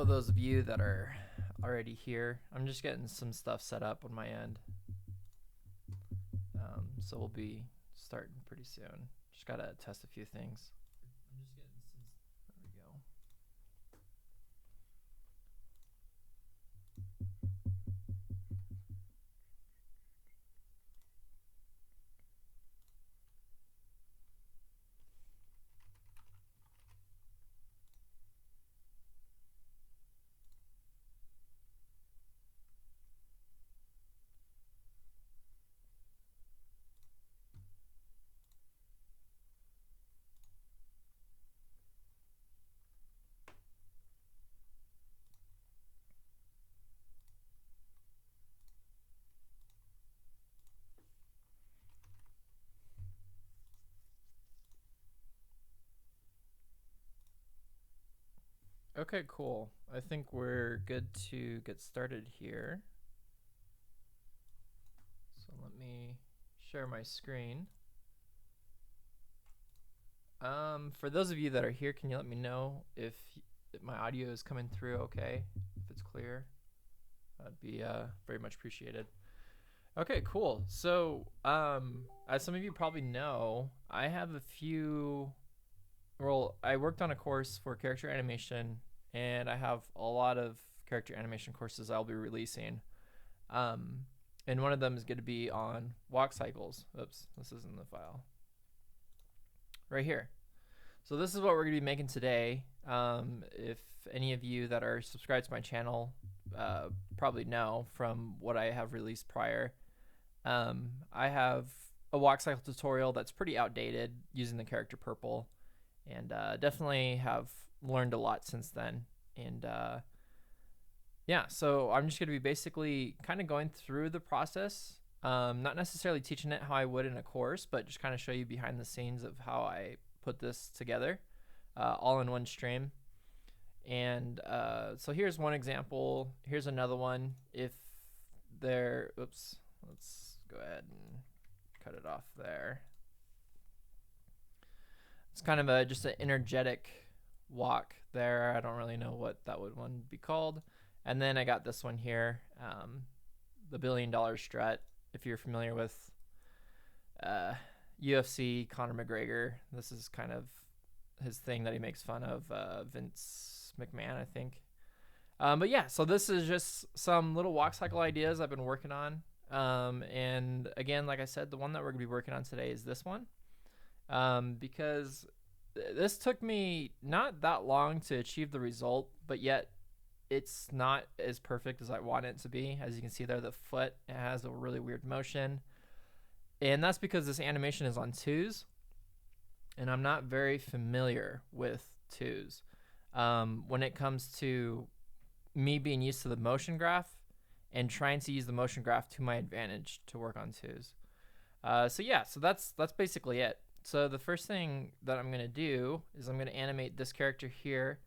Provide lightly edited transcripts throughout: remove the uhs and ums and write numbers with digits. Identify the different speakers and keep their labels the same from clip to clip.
Speaker 1: So those of you that are already here, I'm just getting some stuff set up on my end. So we'll be starting pretty soon. Just gotta test a few things. I'm just getting some. There we go. Okay, cool. I think we're good to get started here. So let me share my screen. For those of you that are here, can you let me know if my audio is coming through okay, if it's clear? That'd be very much appreciated. Okay, cool. So as some of you probably know, I have a few, well, I worked on a course for character animation, and I have a lot of character animation courses I'll be releasing. And one of them is going to be on walk cycles. Oops, this isn't the file. Right here. So this is what we're going to be making today. If any of you that are subscribed to my channel probably know from what I have released prior, I have a walk cycle tutorial that's pretty outdated using the character purple, and definitely have learned a lot since then. And yeah, so I'm just going to be basically kind of going through the process, not necessarily teaching it how I would in a course, but just kind of show you behind the scenes of how I put this together all in one stream. And so here's one example. Here's another one. If there, oops, let's go ahead and cut it off there. It's kind of a just an energetic walk there. I don't really know what that would one be called. And then I got this one here, the Billion Dollar Strut. If you're familiar with UFC Conor McGregor, this is kind of his thing that he makes fun of Vince McMahon, I think. But yeah, so this is just some little walk cycle ideas I've been working on. And again, like I said, the one that we're going to be working on today is this one. Because this took me not that long to achieve the result, but yet it's not as perfect as I want it to be. As you can see there, the foot has a really weird motion. And that's because this animation is on 2s. And I'm not very familiar with 2s. When it comes to me being used to the motion graph and trying to use the motion graph to my advantage to work on 2s. So yeah, so that's basically it. So the first thing that I'm going to do is I'm going to animate this character here.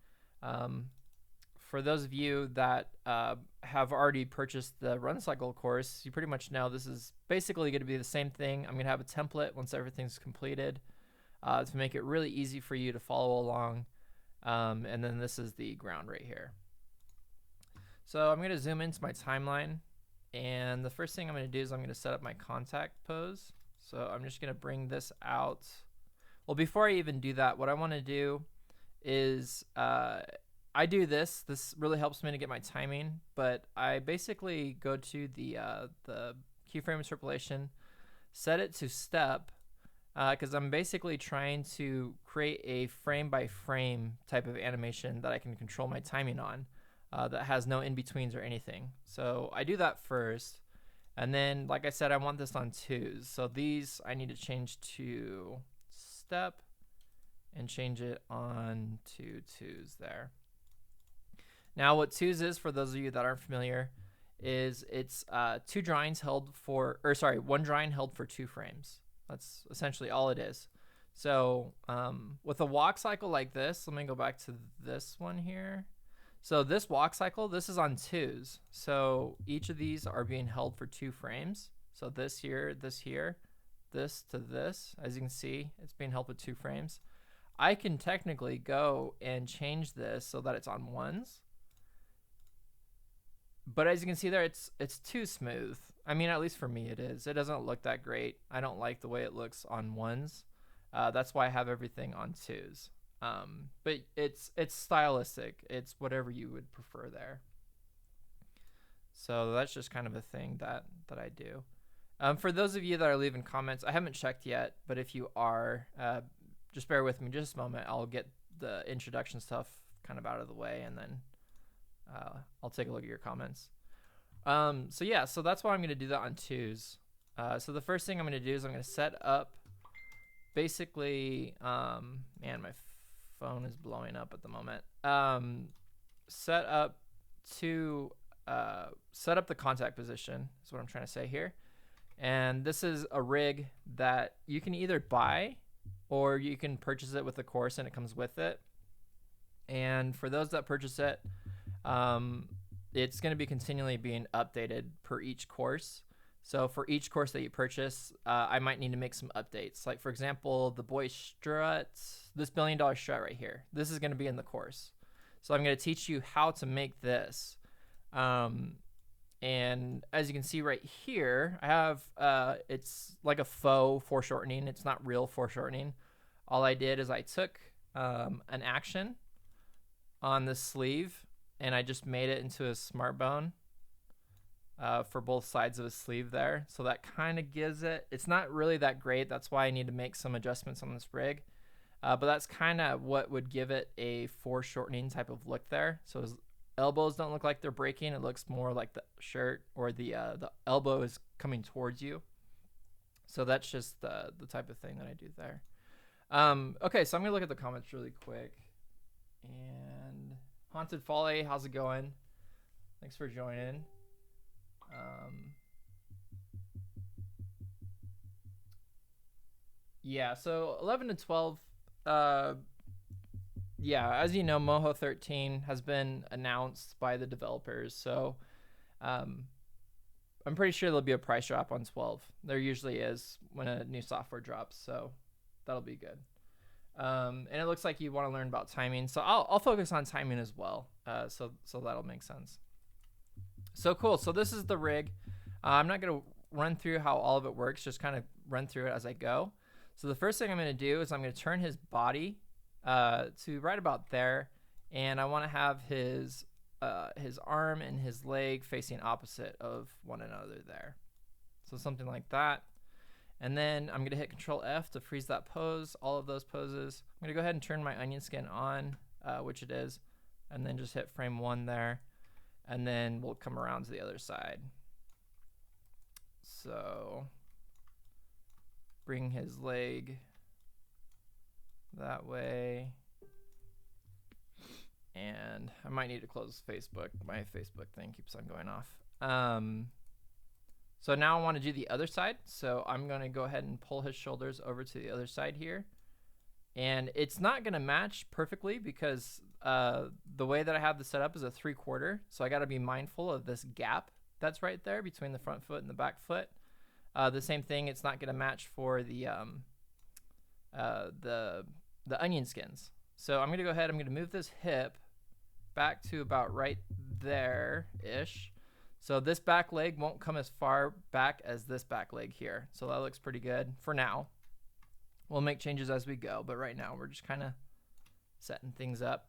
Speaker 1: For those of you that have already purchased the Run Cycle course, you pretty much know this is basically going to be the same thing. I'm going to have a template once everything's completed to make it really easy for you to follow along. And then this is the ground right here. So I'm going to zoom into my timeline. And the first thing I'm going to do is I'm going to set up my contact pose. So I'm just going to bring this out. Well, before I even do that, what I want to do is I do this. This really helps me to get my timing, but I basically go to the Keyframe Interpolation, set it to step, because I'm basically trying to create a frame-by-frame type of animation that I can control my timing on that has no in-betweens or anything. So I do that first. And then, like I said, I want this on 2s. So these I need to change to step and change it on to 2s there. Now what 2s is, for those of you that aren't familiar, is it's one drawing held for 2 frames. That's essentially all it is. So with a walk cycle like this, let me go back to this one here. So this walk cycle, this is on 2s. So each of these are being held for 2 frames. So this here, this here, this to this. As you can see, it's being held with 2 frames. I can technically go and change this so that it's on 1s. But as you can see there, it's too smooth. I mean, at least for me it is. It doesn't look that great. I don't like the way it looks on ones. That's why I have everything on twos. But it's stylistic. It's whatever you would prefer there. So that's just kind of a thing that I do. For those of you that are leaving comments, I haven't checked yet, but if you are, just bear with me just a moment. I'll get the introduction stuff kind of out of the way, and then I'll take a look at your comments. So yeah, so that's why I'm going to do that on twos. So the first thing I'm going to do is I'm going to set up basically, man, my phone is blowing up at the moment. Set up the contact position is what I'm trying to say here. And this is a rig that you can either buy or you can purchase it with the course, and it comes with it. And for those that purchase it, it's going to be continually being updated per each course. So for each course that you purchase, I might need to make some updates. Like for example, the boy strut, this $1 billion strut right here, this is going to be in the course. So I'm going to teach you how to make this. And as you can see right here, I have, it's like a faux foreshortening. It's not real foreshortening. All I did is I took an action on the sleeve, and I just made it into a smart bone for both sides of the sleeve there. So that kind of gives it, it's not really that great. That's why I need to make some adjustments on this rig. But that's kind of what would give it a foreshortening type of look there. So his elbows don't look like they're breaking. It looks more like the shirt or the elbow is coming towards you. So that's just the type of thing that I do there. Okay, so I'm going to look at the comments really quick. And Haunted Folly, how's it going? Thanks for joining. Yeah, so 11 to 12, yeah, as you know, Moho 13 has been announced by the developers, so I'm pretty sure there'll be a price drop on 12. There usually is when a new software drops, so that'll be good. And it looks like you want to learn about timing, so I'll focus on timing as well, so that'll make sense. So cool. So this is the rig. I'm not going to run through how all of it works, just kind of run through it as I go. So the first thing I'm going to do is I'm going to turn his body to right about there, and I want to have his arm and his leg facing opposite of one another there. So something like that. And then I'm going to hit Control F to freeze that pose, all of those poses. I'm going to go ahead and turn my onion skin on, which it is, and then just hit frame 1 there. And then we'll come around to the other side. So bring his leg that way. And I might need to close Facebook. My Facebook thing keeps on going off. So now I want to do the other side. So I'm going to go ahead and pull his shoulders over to the other side here. And it's not going to match perfectly because the way that I have this set up is a 3/4. So I got to be mindful of this gap that's right there between the front foot and the back foot. The same thing, it's not going to match for the onion skins. So I'm going to go ahead, I'm going to move this hip back to about right there-ish. So this back leg won't come as far back as this back leg here. So that looks pretty good for now. We'll make changes as we go, but right now we're just kind of setting things up.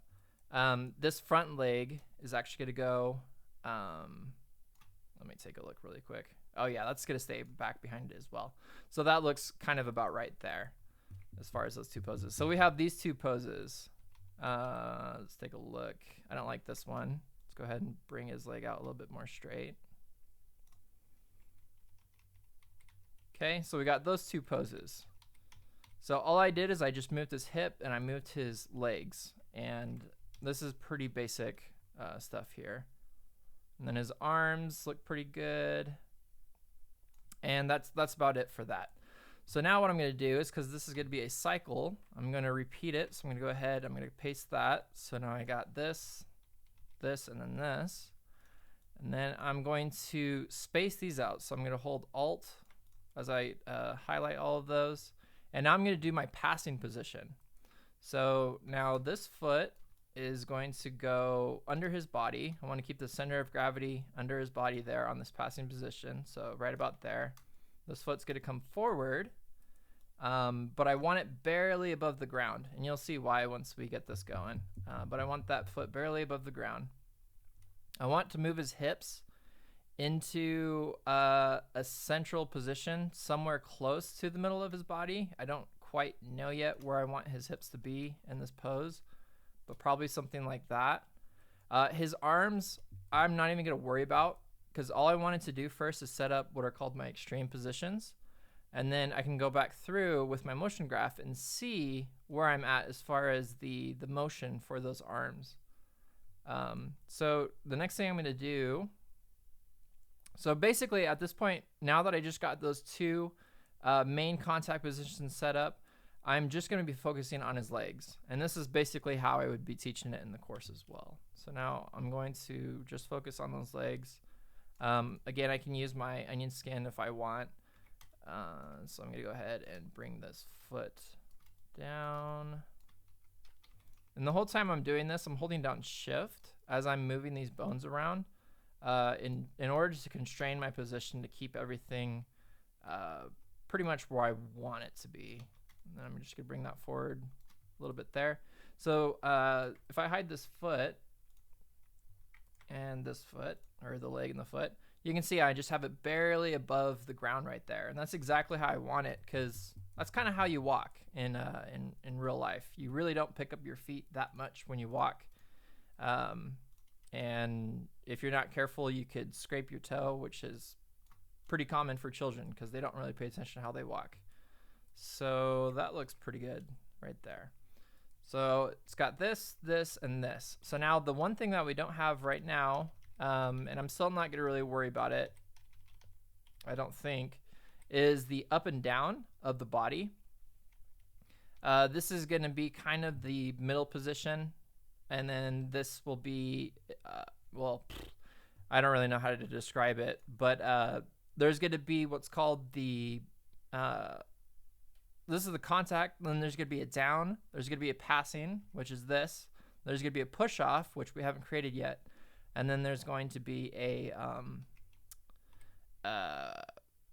Speaker 1: This front leg is actually going to go, let me take a look really quick. Oh yeah, that's going to stay back behind it as well. So that looks kind of about right there as far as those two poses. So we have these two poses. Let's take a look. I don't like this one. Let's go ahead and bring his leg out a little bit more straight. Okay, so we got those two poses. So all I did is I just moved his hip and I moved his legs. And this is pretty basic stuff here. And then his arms look pretty good. And that's about it for that. So now what I'm going to do is, because this is going to be a cycle, I'm going to repeat it. So I'm going to go ahead, I'm going to paste that. So now I got this, this, and then this. And then I'm going to space these out. So I'm going to hold Alt as I highlight all of those. And now I'm going to do my passing position. So now this foot is going to go under his body. I want to keep the center of gravity under his body there on this passing position. So right about there. This foot's going to come forward, but I want it barely above the ground. And you'll see why once we get this going. But I want that foot barely above the ground. I want to move his hips into a central position somewhere close to the middle of his body. I don't quite know yet where I want his hips to be in this pose, but probably something like that. His arms, I'm not even going to worry about, because all I wanted to do first is set up what are called my extreme positions. And then I can go back through with my motion graph and see where I'm at as far as the motion for those arms. So the next thing I'm going to do, so basically at this point, now that I just got those two main contact positions set up, I'm just going to be focusing on his legs. And this is basically how I would be teaching it in the course as well. So now I'm going to just focus on those legs. Again, I can use my onion skin if I want. So I'm going to go ahead and bring this foot down. And the whole time I'm doing this, I'm holding down shift as I'm moving these bones around in order to constrain my position to keep everything pretty much where I want it to be. And then I'm just going to bring that forward a little bit there. So if I hide this foot and this foot, or the leg and the foot, you can see I just have it barely above the ground right there. And that's exactly how I want it, because that's kind of how you walk in real life. You really don't pick up your feet that much when you walk. And if you're not careful, you could scrape your toe, which is pretty common for children because they don't really pay attention to how they walk. So that looks pretty good right there. So it's got this, this, and this. So now the one thing that we don't have right now, and I'm still not going to really worry about it, I don't think, is the up and down of the body. This is going to be kind of the middle position, and then this will be, well, I don't really know how to describe it, but there's going to be what's called the, this is the contact, then there's going to be a down, there's going to be a passing, which is this, there's going to be a push off, which we haven't created yet, and then there's going to be a,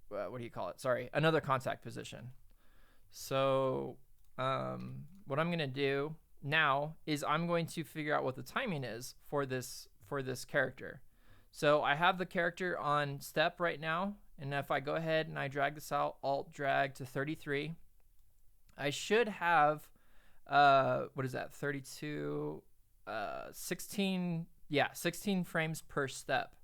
Speaker 1: what do you call it? Sorry, another contact position. So what I'm going to do now is I'm going to figure out what the timing is for this character. So I have the character on step right now, and if I go ahead and I drag this out, alt drag to 33, I should have, what is that, 32, 16, yeah, 16 frames per step.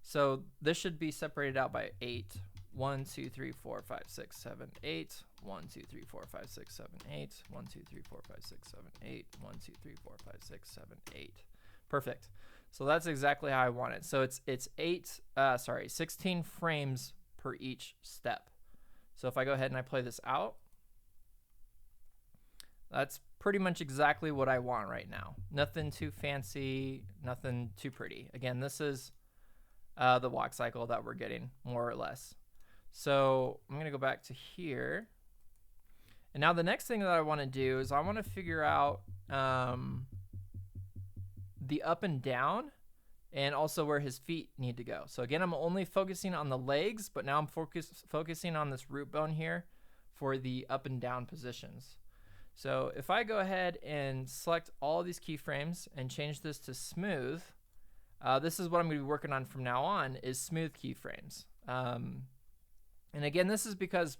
Speaker 1: So this should be separated out by 8. 1, 2, 3, 4, 5, 6, 7, 8. 1, 2, 3, 4, 5, 6, 7, 8. 1, 2, 3, 4, 5, 6, 7, 8. 1, 2, 3, 4, 5, 6, 7, 8. Perfect. So that's exactly how I want it. So it's 16 frames per each step. So if I go ahead and I play this out, that's pretty much exactly what I want right now. Nothing too fancy, nothing too pretty. Again, this is the walk cycle that we're getting, more or less. So I'm going to go back to here. And now the next thing that I want to do is I want to figure out the up and down and also where his feet need to go. So again, I'm only focusing on the legs, but now I'm focusing on this root bone here for the up and down positions. So if I go ahead and select all these keyframes and change this to smooth, this is what I'm going to be working on from now on, is smooth keyframes. And again, this is because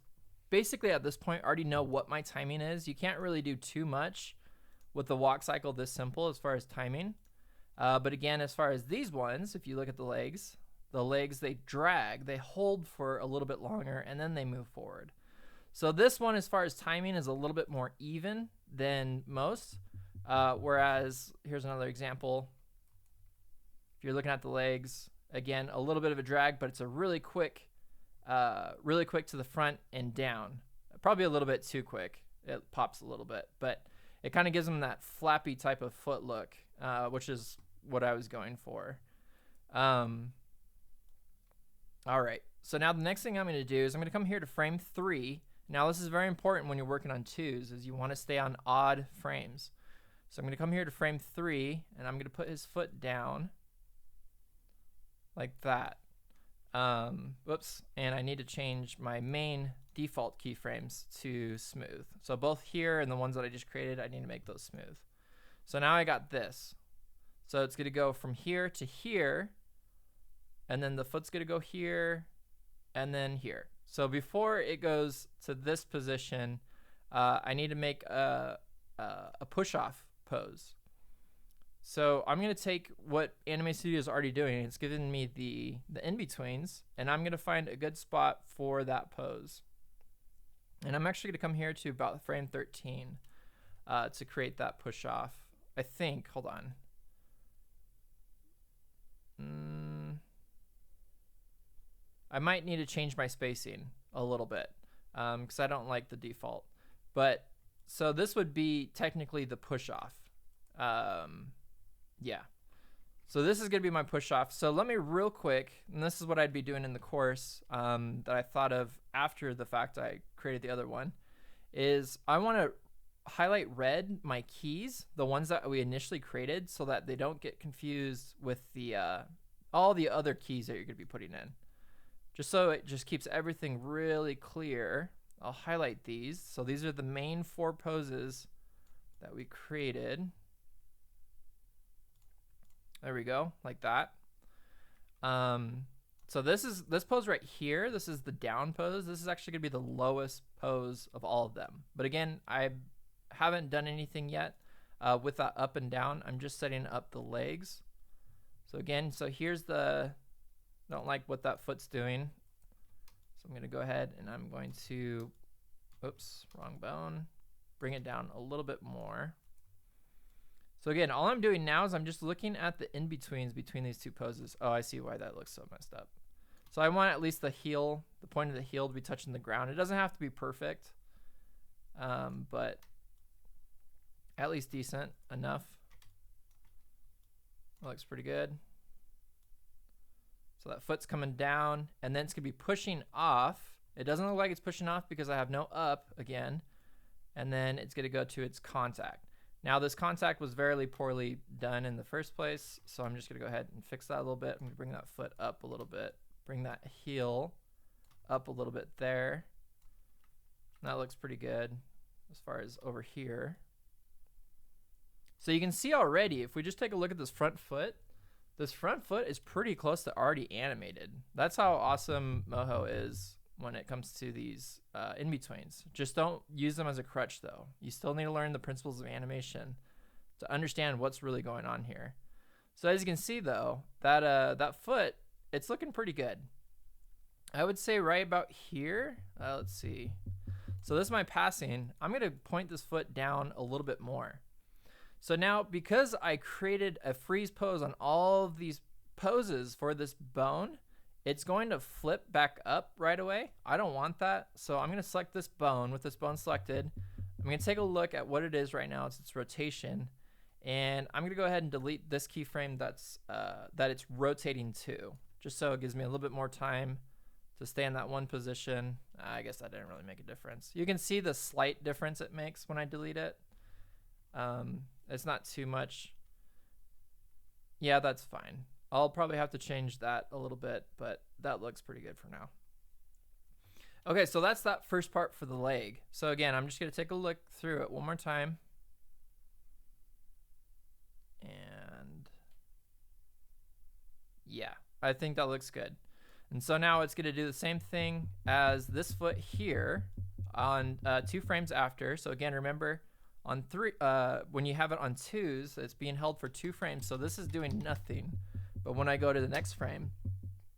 Speaker 1: basically at this point I already know what my timing is. You can't really do too much with the walk cycle this simple as far as timing. But again, as far as these ones, if you look at the legs, they drag, they hold for a little bit longer, and then they move forward. So this one, as far as timing, is a little bit more even than most. Whereas, here's another example. If you're looking at the legs, again, a little bit of a drag, but it's a really quick to the front and down. Probably a little bit too quick. It pops a little bit, but it kind of gives them that flappy type of foot look, which is what I was going for. All right. So now the next thing I'm going to do is I'm going to come here to frame 3. Now this is very important when you're working on 2s, is you want to stay on odd frames. So I'm going to come here to frame 3, and I'm going to put his foot down like that. Whoops, and I need to change my main default keyframes to smooth. So both here and the ones that I just created, I need to make those smooth. So now I got this. So it's going to go from here to here, and then the foot's going to go here, and then here. So before it goes to this position, I need to make a push-off pose. So I'm going to take what Animate Studio is already doing. It's giving me the in-betweens, and I'm going to find a good spot for that pose. And I'm actually going to come here to about frame 13 to create that push-off. I think, hold on. I might need to change my spacing a little bit because I don't like the default. But so this would be technically the push-off. Yeah. So this is going to be my push-off. So let me real quick, and this is what I'd be doing in the course that I thought of after the fact I created the other one, is I want to highlight red my keys, the ones that we initially created, so that they don't get confused with the all the other keys that you're going to be putting in. Just so it just keeps everything really clear, I'll highlight these. So these are the main 4 poses that we created. There we go, like that. So this pose right here. This is the down pose. This is actually gonna be the lowest pose of all of them. But again, I haven't done anything yet with that up and down. I'm just setting up the legs. So again, so here's the, don't like what that foot's doing. So I'm gonna go ahead and I'm going to, oops, wrong bone, bring it down a little bit more. So again, all I'm doing now is I'm just looking at the in-betweens between these 2 poses. Oh, I see why that looks so messed up. So I want at least the heel, the point of the heel to be touching the ground. It doesn't have to be perfect, but at least decent enough. That looks pretty good. So that foot's coming down, and then it's gonna be pushing off. It doesn't look like it's pushing off because I have no up again, and then it's gonna go to its contact. Now this contact was very poorly done in the first place, so I'm just gonna go ahead and fix that a little bit. I'm gonna bring that foot up a little bit, bring that heel up a little bit there. That looks pretty good as far as over here. So you can see already, if we just take a look at this front foot is pretty close to already animated. That's how awesome Moho is when it comes to these in-betweens. Just don't use them as a crutch though. You still need to learn the principles of animation to understand what's really going on here. So as you can see though, that foot, it's looking pretty good. I would say right about here, let's see. So this is my passing. I'm gonna point this foot down a little bit more. So now, because I created a freeze pose on all of these poses for this bone, it's going to flip back up right away. I don't want that. So I'm going to select this bone. With this bone selected, I'm going to take a look at what it is right now. It's its rotation. And I'm going to go ahead and delete this keyframe that it's rotating to, just so it gives me a little bit more time to stay in that one position. I guess that didn't really make a difference. You can see the slight difference it makes when I delete it. It's not too much. Yeah, that's fine. I'll probably have to change that a little bit, but that looks pretty good for now. Okay, so that's that first part for the leg. So again, I'm just gonna take a look through it one more time. And yeah, I think that looks good. And so now it's gonna do the same thing as this foot here on 2 frames after. So again, remember, on 3, when you have it on 2s, it's being held for 2 frames. So this is doing nothing. But when I go to the next frame,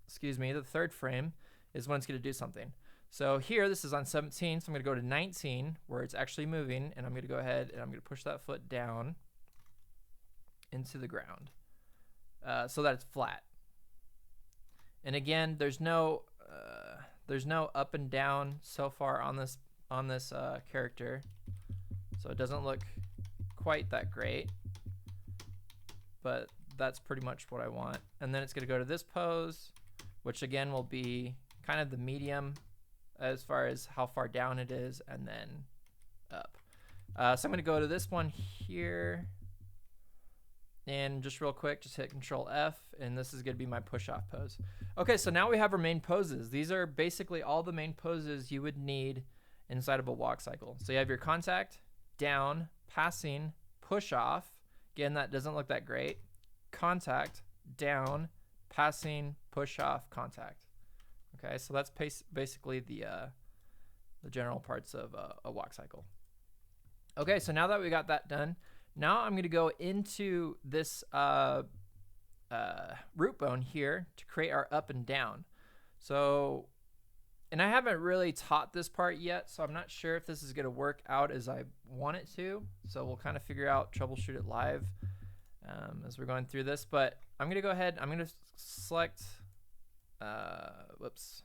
Speaker 1: excuse me, the 3rd frame is when it's going to do something. So here, this is on 17. So I'm going to go to 19 where it's actually moving. And I'm going to go ahead and I'm going to push that foot down into the ground so that it's flat. And again, there's no up and down so far on this character. So it doesn't look quite that great, but that's pretty much what I want. And then it's gonna go to this pose, which again will be kind of the medium as far as how far down it is, and then up. So I'm gonna go to this one here. And just real quick, just hit Control F, and this is going to be my push-off pose. Okay, so now we have our main poses. These are basically all the main poses you would need inside of a walk cycle. So you have your contact, down, passing, push-off. Again, that doesn't look that great. Contact, down, passing, push-off, contact. Okay, so that's basically the general parts of a walk cycle. Okay, so now that we got that done, now I'm going to go into this root bone here to create our up and down. So, and I haven't really taught this part yet, so I'm not sure if this is going to work out as I want it to. So we'll kind of figure out, troubleshoot it live as we're going through this. But I'm going to go ahead, I'm going to select, whoops,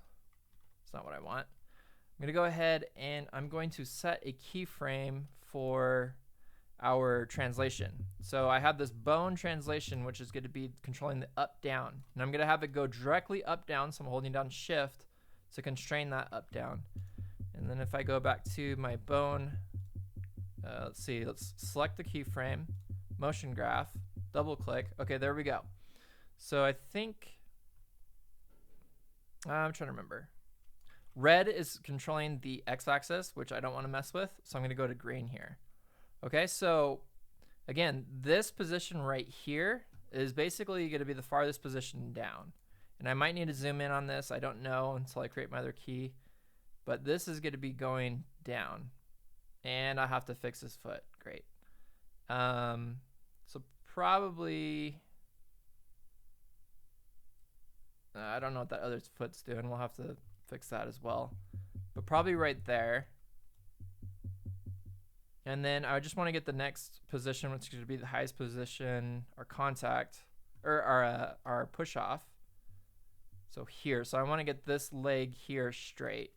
Speaker 1: that's not what I want. I'm going to go ahead and I'm going to set a keyframe for our translation. So I have this bone translation, which is going to be controlling the up down, and I'm going to have it go directly up down. So I'm holding down shift to constrain that up down. And then if I go back to my bone, let's see, let's select the keyframe, motion graph, double click. Okay, there we go. So I think I'm trying to remember. Red is controlling the x-axis, which I don't want to mess with, so I'm going to go to green here. Okay, so again, this position right here is basically going to be the farthest position down. And I might need to zoom in on this. I don't know until I create my other key. But this is going to be going down. And I have to fix this foot. Great. So probably, I don't know what that other foot's doing. We'll have to fix that as well. But probably right there. And then I just want to get the next position, which is going to be the highest position, our contact, or our push off. So here, so I want to get this leg here straight.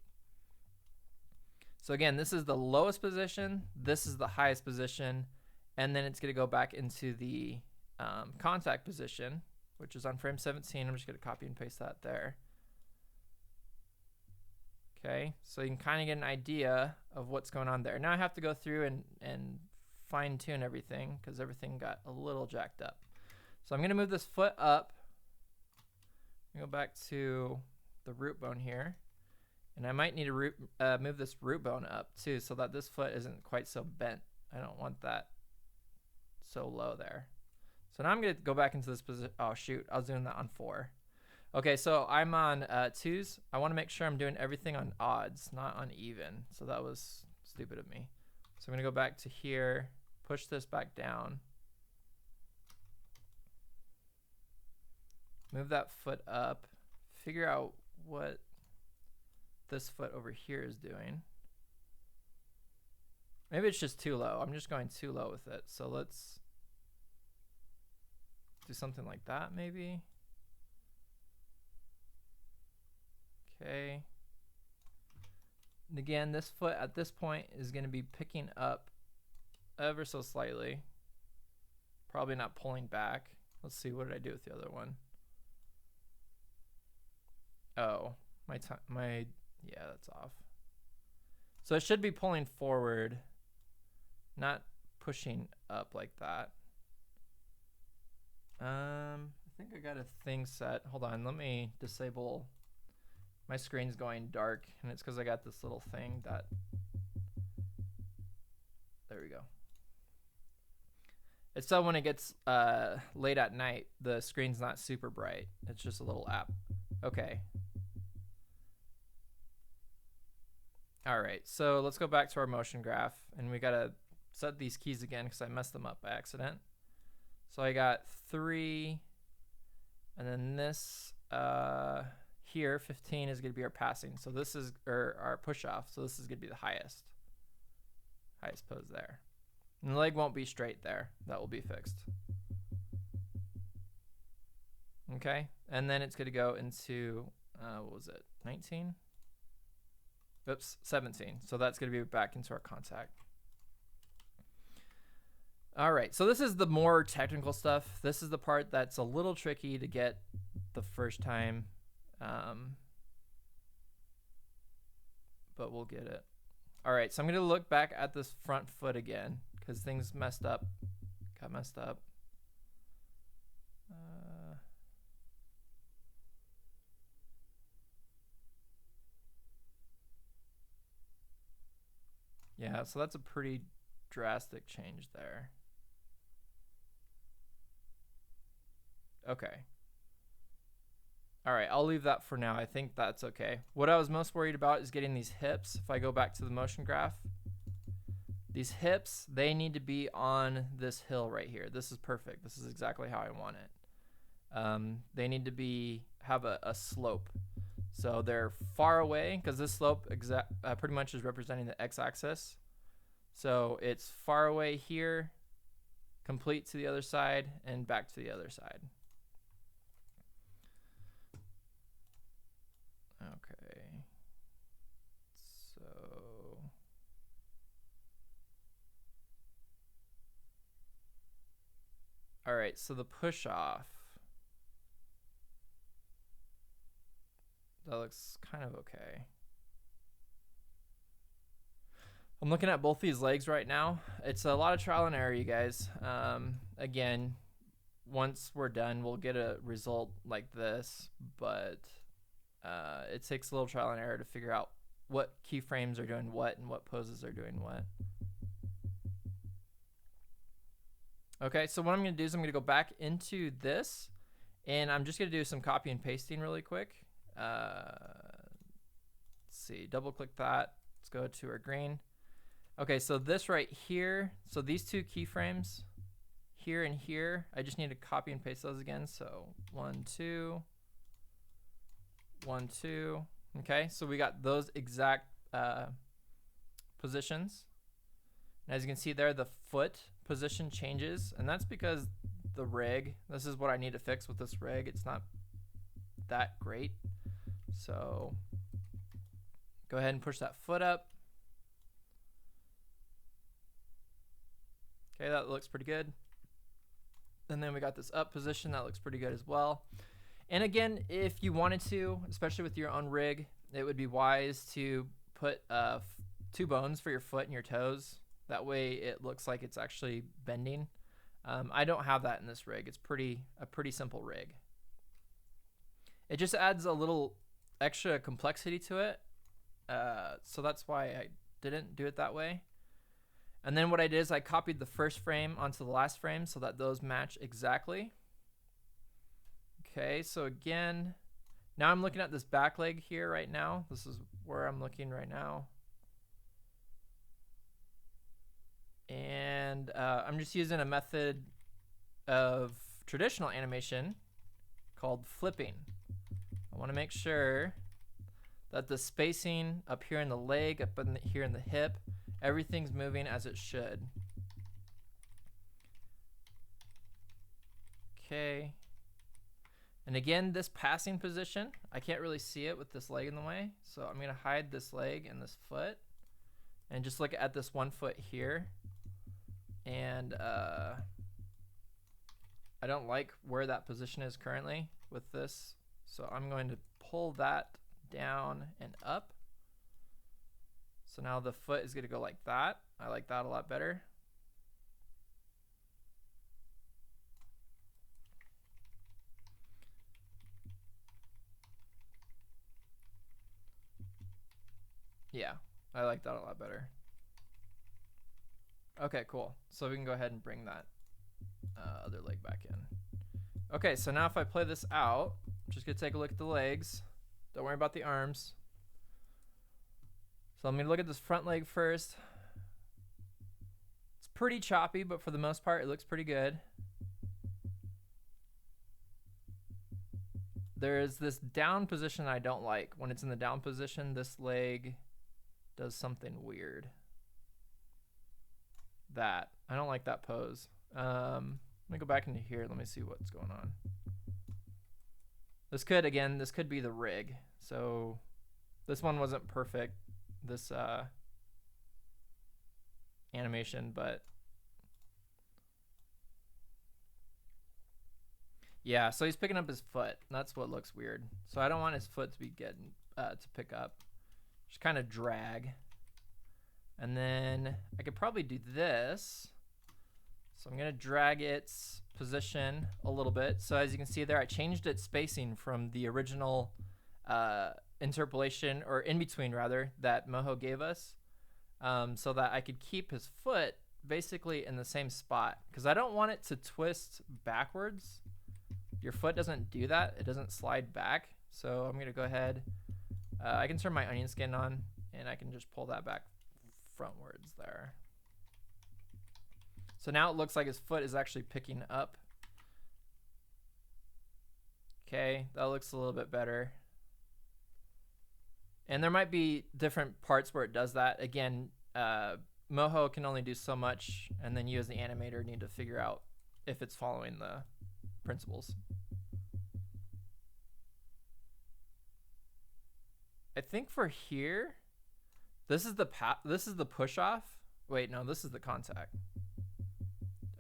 Speaker 1: So again, this is the lowest position, this is the highest position, and then it's going to go back into the contact position, which is on frame 17. I'm just going to copy and paste that there. Okay, so you can kind of get an idea of what's going on there. Now I have to go through and fine tune everything because everything got a little jacked up. So I'm going to move this foot up. Go back to the root bone here. And I might need to move this root bone up too so that this foot isn't quite so bent. I don't want that so low there. So now I'm going to go back into this position. Oh, shoot. I was doing that on 4. Okay, so I'm on 2s. I want to make sure I'm doing everything on odds, not on even. So that was stupid of me. So I'm going to go back to here, push this back down. Move that foot up. Figure out what this foot over here is doing. Maybe it's just too low. I'm just going too low with it. So let's do something like that maybe. Okay. And again, this foot at this point is going to be picking up ever so slightly. Probably not pulling back. Let's see, what did I do with the other one? Oh, yeah, that's off. So it should be pulling forward, not pushing up like that. I think I got a thing set. Hold on, let me disable. My screen's going dark, and it's because I got this little thing that, there we go. It's so when it gets late at night, the screen's not super bright. It's just a little app. Okay. All right, so let's go back to our motion graph, and we gotta set these keys again because I messed them up by accident. So I got 3, and then this here, 15 is gonna be our passing. So this is our push off. So this is gonna be the highest pose there. And the leg won't be straight there. That will be fixed. Okay, and then it's gonna go into what was it? 19. Oops, 17. So that's going to be back into our contact. All right, so this is the more technical stuff. This is the part that's a little tricky to get the first time, but we'll get it. All right, so I'm going to look back at this front foot again because things got messed up. Yeah, so that's a pretty drastic change there. Okay. All right, I'll leave that for now. I think that's okay. What I was most worried about is getting these hips. If I go back to the motion graph, these hips, they need to be on this hill right here. This is perfect. This is exactly how I want it. They need to have a slope. So they're far away because this slope pretty much is representing the x-axis. So it's far away here, complete to the other side, and back to the other side. Okay. So all right, so the push off, that looks kind of okay. I'm looking at both these legs right now. It's a lot of trial and error, you guys. Again, once we're done, we'll get a result like this, but it takes a little trial and error to figure out what keyframes are doing what and what poses are doing what. Okay, so what I'm going to do is I'm going to go back into this, and I'm just going to do some copy and pasting really quick. Let's see, double click that. Let's go to our green. Okay, so this right here, so these two keyframes, here and here, I just need to copy and paste those again. So 1, 2, 1, 2. Okay, so we got those exact positions. And as you can see there, the foot position changes, and that's because the rig, this is what I need to fix with this rig. It's not that great. So go ahead and push that foot up. Okay, that looks pretty good. And then we got this up position, that looks pretty good as well. And again, if you wanted to, especially with your own rig, it would be wise to put 2 bones for your foot and your toes. That way it looks like it's actually bending. I don't have that in this rig. It's a pretty simple rig. It just adds a little extra complexity to it. So that's why I didn't do it that way. And then what I did is I copied the first frame onto the last frame so that those match exactly. Okay, so again, now I'm looking at this back leg here right now. This is where I'm looking right now. And I'm just using a method of traditional animation called flipping. I want to make sure that the spacing up here in the leg, up in here in the hip, everything's moving as it should. Okay. And again, this passing position, I can't really see it with this leg in the way. So I'm going to hide this leg and this foot and just look at this one foot here. And I don't like where that position is currently with this. So I'm going to pull that down and up. So now the foot is going to go like that. I like that a lot better. Yeah, I like that a lot better. Okay, cool. So we can go ahead and bring that other leg back in. Okay, so now if I play this out, I'm just going to take a look at the legs. Don't worry about the arms. So I'm going to look at this front leg first. It's pretty choppy, but for the most part, it looks pretty good. There is this down position I don't like. When it's in the down position, this leg does something weird. I don't like that pose. Let me go back into here. Let me see what's going on. This could be the rig. So this one wasn't perfect, this animation, but yeah, so he's picking up his foot. That's what looks weird. So I don't want his foot to be getting to pick up. Just kind of drag. And then I could probably do this. So I'm going to drag its position a little bit. So as you can see there, I changed its spacing from the original interpolation, or in between rather, that Moho gave us, so that I could keep his foot basically in the same spot, because I don't want it to twist backwards. Your foot doesn't do that. It doesn't slide back. So I'm going to go ahead. I can turn my onion skin on, and I can just pull that back frontwards there. So now it looks like his foot is actually picking up. Okay, that looks a little bit better. And there might be different parts where it does that. Again, Moho can only do so much, and then you as the animator need to figure out if it's following the principles. I think for here, this is the push off. Wait, no, this is the contact.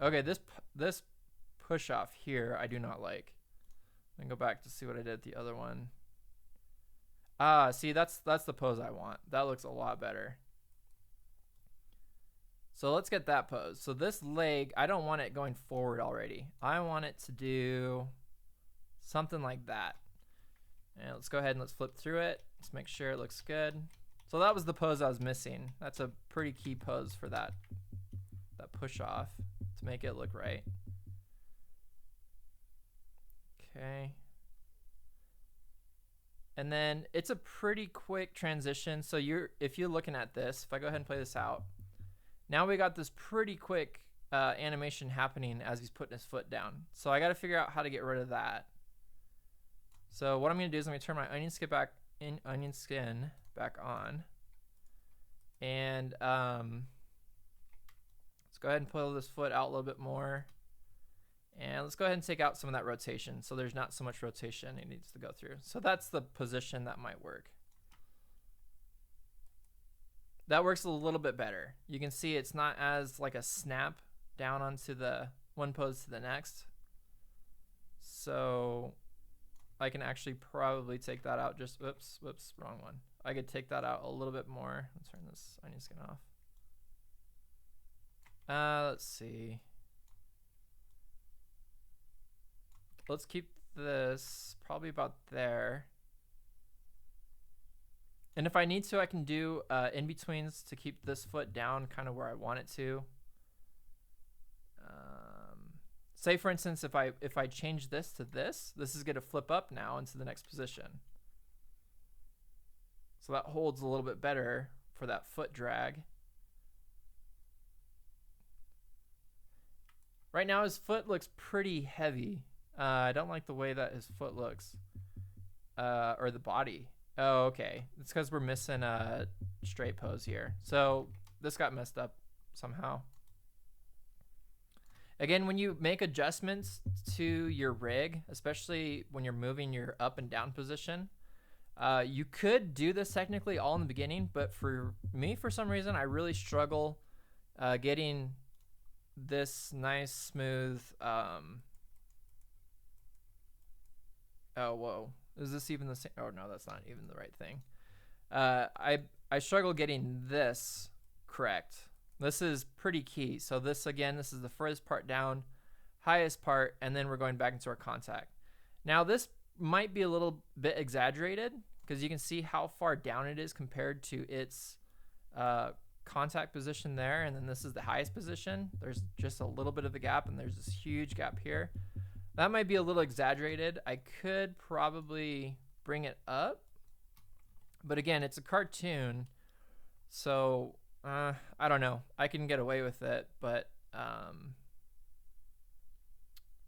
Speaker 1: Okay, this push off here I do not like. Let me go back to see what I did at the other one. See, that's the pose I want. That looks a lot better. So let's get that pose. So this leg, I don't want it going forward already. I want it to do something like that. And let's go ahead and let's flip through it. Let's make sure it looks good. So that was the pose I was missing. That's a pretty key pose for that push off to make it look right. Okay. And then it's a pretty quick transition. So if you're looking at this, if I go ahead and play this out, now we got this pretty quick animation happening as he's putting his foot down. So I got to figure out how to get rid of that. So what I'm going to do is I'm going to turn my onion skin back on. And let's go ahead and pull this foot out a little bit more. And let's go ahead and take out some of that rotation, so there's not so much rotation it needs to go through. So that's the position that might work. That works a little bit better. You can see it's not as like a snap down onto the one pose to the next. So I can actually probably take that out. Just whoops, wrong one. I could take that out a little bit more. Let's turn this onion skin off. Let's see. Let's keep this probably about there. And if I need to, I can do in-betweens to keep this foot down kind of where I want it to. Say for instance, if I change this to this is going to flip up now into the next position. So that holds a little bit better for that foot drag. Right now his foot looks pretty heavy. I don't like the way that his foot looks, or the body. Oh, okay. It's because we're missing a straight pose here. So this got messed up somehow. Again, when you make adjustments to your rig, especially when you're moving your up and down position, you could do this technically all in the beginning, but for me, for some reason, I really struggle getting this nice, smooth... Oh, whoa. Is this even the same? Oh, no, that's not even the right thing. I struggle getting this correct. This is pretty key. So this, again, this is the furthest part down, highest part, and then we're going back into our contact. Now, this might be a little bit exaggerated because you can see how far down it is compared to its contact position there, and then this is the highest position. There's just a little bit of a gap, and there's this huge gap here. That might be a little exaggerated. I could probably bring it up, but again, it's a cartoon, so I don't know. I can get away with it, but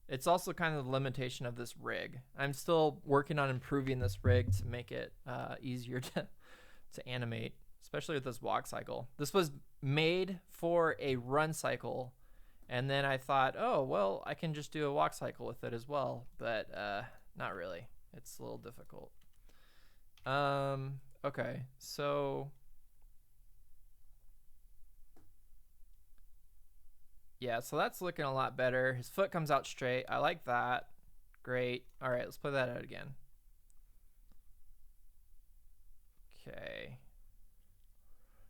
Speaker 1: it's also kind of the limitation of this rig. I'm still working on improving this rig to make it easier to animate, especially with this walk cycle. This was made for a run cycle, and then I thought, oh, well, I can just do a walk cycle with it as well, but not really. It's a little difficult. Okay, so yeah, so that's looking a lot better. His foot comes out straight. I like that. Great. All right, let's play that out again. Okay.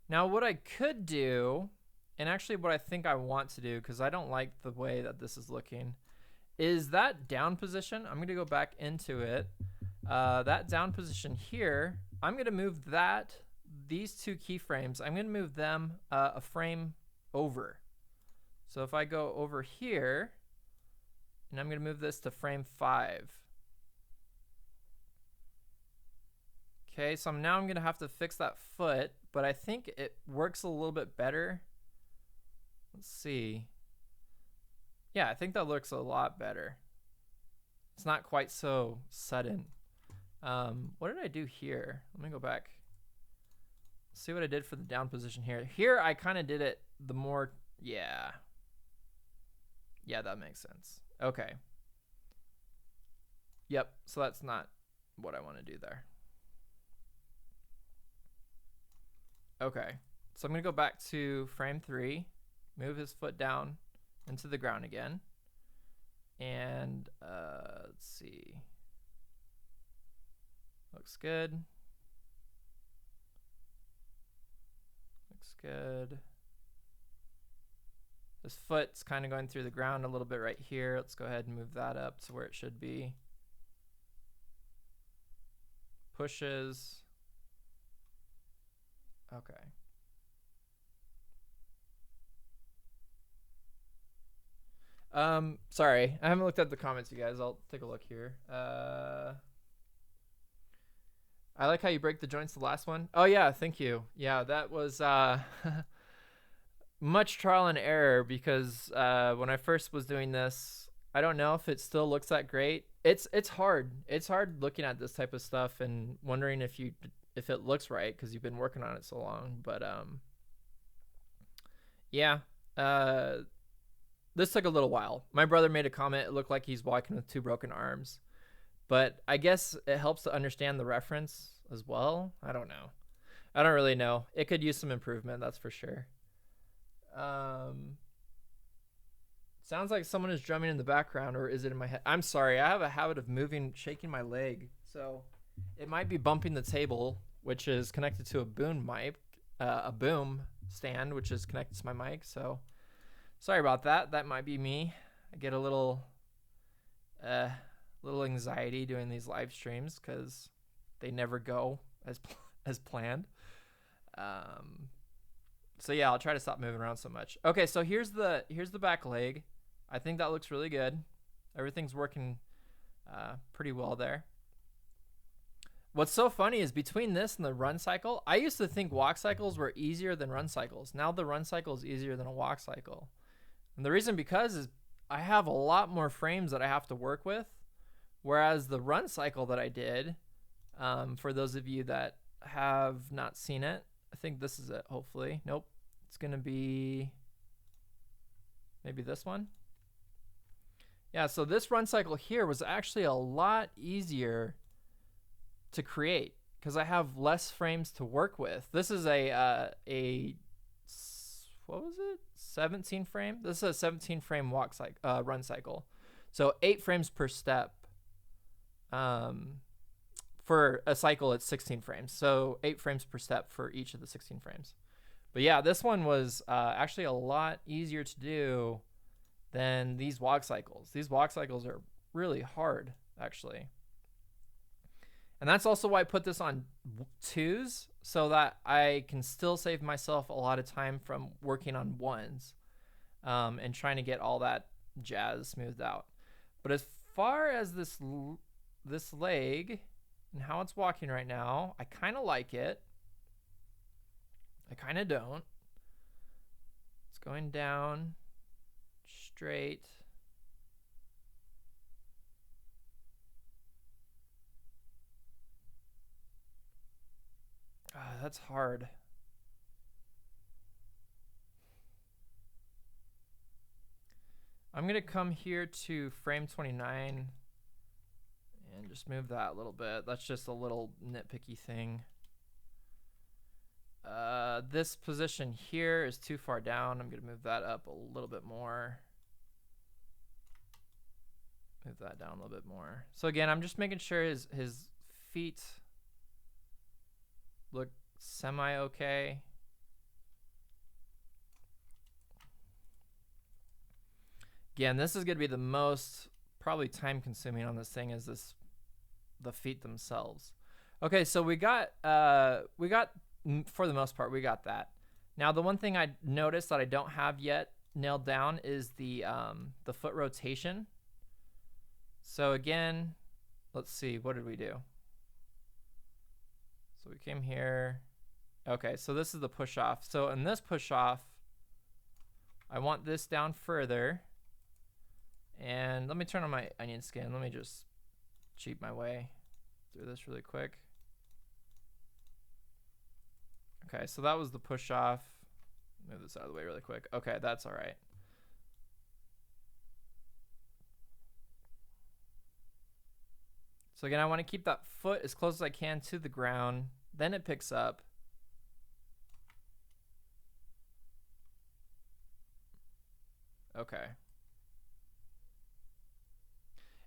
Speaker 1: Now what I could do, and actually what I think I want to do, because I don't like the way that this is looking, is that down position. I'm going to go back into it. That down position here, I'm going to move these two keyframes, I'm going to move them a frame over. So if I go over here, and I'm going to move this to frame 5. Okay, so now I'm going to have to fix that foot, but I think it works a little bit better. Let's see. Yeah, I think that looks a lot better. It's not quite so sudden. What did I do here? Let me go back. See what I did for the down position here. Here, I kind of did it the more, yeah. Yeah, that makes sense. Okay. Yep, so that's not what I want to do there. Okay, so I'm going to go back to frame 3, move his foot down into the ground again. And let's see. Looks good. Looks good. His foot's kind of going through the ground a little bit right here. Let's go ahead and move that up to where it should be. Pushes. Okay. Sorry, I haven't looked at the comments, you guys. I'll take a look here. I like how you break the joints the last one. Oh yeah, thank you. Yeah, that was much trial and error because when I first was doing this, I don't know if it still looks that great. It's hard. It's hard looking at this type of stuff and wondering if it looks right because you've been working on it so long. But yeah, this took a little while. My brother made a comment. It looked like he's walking with 2 broken arms. But I guess it helps to understand the reference as well. I don't know. I don't really know. It could use some improvement, that's for sure. Sounds like someone is drumming in the background, or is it in my head? I'm sorry. I have a habit of shaking my leg. So it might be bumping the table, which is connected to a boom mic, a boom stand, which is connected to my mic. So sorry about that. That might be me. I get a little anxiety doing these live streams because they never go as planned. So yeah, I'll try to stop moving around so much. Okay, so here's the back leg. I think that looks really good. Everything's working pretty well there. What's so funny is between this and the run cycle, I used to think walk cycles were easier than run cycles. Now the run cycle is easier than a walk cycle. And the reason because is I have a lot more frames that I have to work with. Whereas the run cycle that I did, for those of you that have not seen it, I think this is it, hopefully. Nope. It's going to be maybe this one. Yeah, so this run cycle here was actually a lot easier to create because I have less frames to work with. This is a what was it? 17 frame? This is a 17 frame run cycle. So 8 frames per step. For a cycle, it's 16 frames. So 8 frames per step for each of the 16 frames. But yeah, this one was actually a lot easier to do than these walk cycles. These walk cycles are really hard, actually. And that's also why I put this on 2s, so that I can still save myself a lot of time from working on 1s and trying to get all that jazz smoothed out. But as far as this leg and how it's walking right now, I kind of like it. I kind of don't. It's going down straight. That's hard. I'm going to come here to frame 29 and just move that a little bit. That's just a little nitpicky thing. This position here is too far down. I'm going to move that up a little bit more. Move that down a little bit more. So again, I'm just making sure his feet look semi-okay. Again, this is going to be the most probably time consuming on this thing is the feet themselves. Okay, so we got for the most part we got that. Now the one thing I noticed that I don't have yet nailed down is the foot rotation. So again, let's see, what did we do? So we came here. Okay, so this is the push off. So in this push off, I want this down further. And let me turn on my onion skin. Let me just cheat my way through this really quick. Okay, so that was the push off. Move this out of the way really quick. Okay, that's all right. So again, I want to keep that foot as close as I can to the ground. Then it picks up. Okay.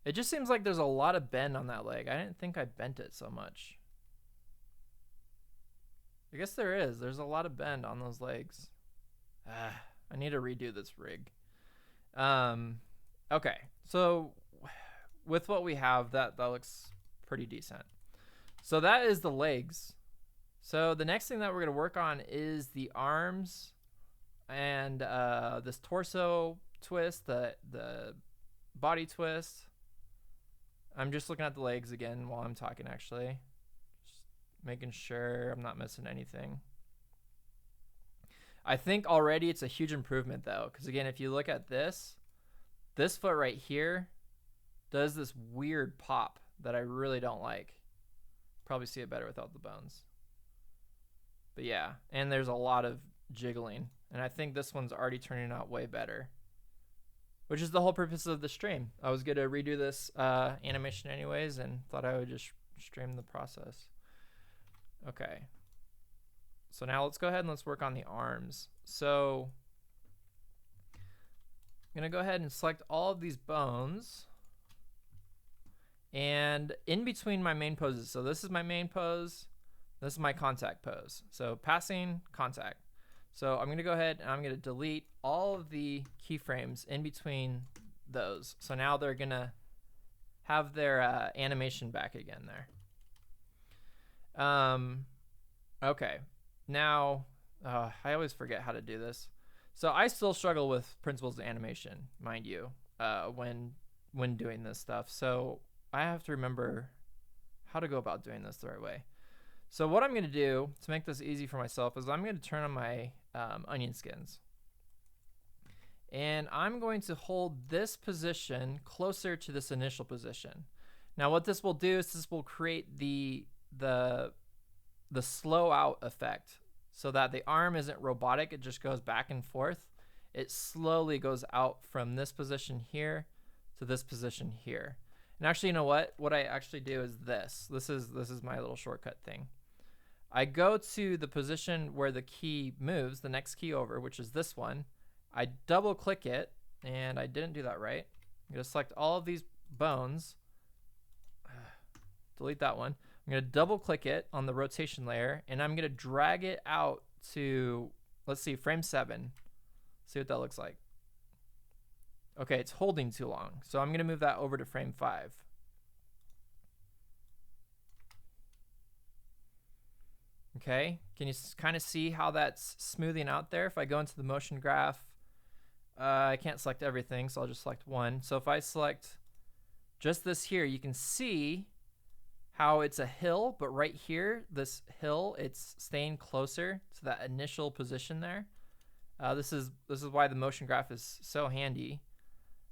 Speaker 1: It just seems like there's a lot of bend on that leg. I didn't think I bent it so much. I guess there is. There's a lot of bend on those legs. I need to redo this rig. Okay, so with what we have, that looks pretty decent. So that is the legs. So the next thing that we're going to work on is the arms and this torso twist, the body twist. I'm just looking at the legs again while I'm talking, actually. Just making sure I'm not missing anything. I think already it's a huge improvement, though, because again, if you look at this foot right here does this weird pop that I really don't like. Probably see it better without the bones. But yeah, and there's a lot of jiggling, and I think this one's already turning out way better, which is the whole purpose of the stream. I was going to redo this animation anyways and thought I would just stream the process. Okay. So now let's go ahead and let's work on the arms. So I'm going to go ahead and select all of these bones. And in between my main poses, so this is my main pose, this is my contact pose. So passing, contact. So I'm going to go ahead and I'm going to delete all of the keyframes in between those. So now they're going to have their animation back again there. Okay. Now, I always forget how to do this. So I still struggle with principles of animation, mind you, when doing this stuff. So I have to remember how to go about doing this the right way. So what I'm going to do to make this easy for myself is I'm going to turn on my onion skins. And I'm going to hold this position closer to this initial position. Now what this will do is this will create the slow out effect so that the arm isn't robotic. It just goes back and forth. It slowly goes out from this position here to this position here. And actually, you know what? What I actually do is this. This is my little shortcut thing. I go to the position where the key moves, the next key over, which is this one. I double click it, and I didn't do that right. I'm going to select all of these bones. Delete that one. I'm going to double click it on the rotation layer, and I'm going to drag it out to, let's see, frame 7. See what that looks like. Okay, it's holding too long. So I'm going to move that over to frame 5. Okay, can you kind of see how that's smoothing out there? If I go into the motion graph, I can't select everything, so I'll just select one. So if I select just this here, you can see how it's a hill, but right here, this hill, it's staying closer to that initial position there. This is why the motion graph is so handy.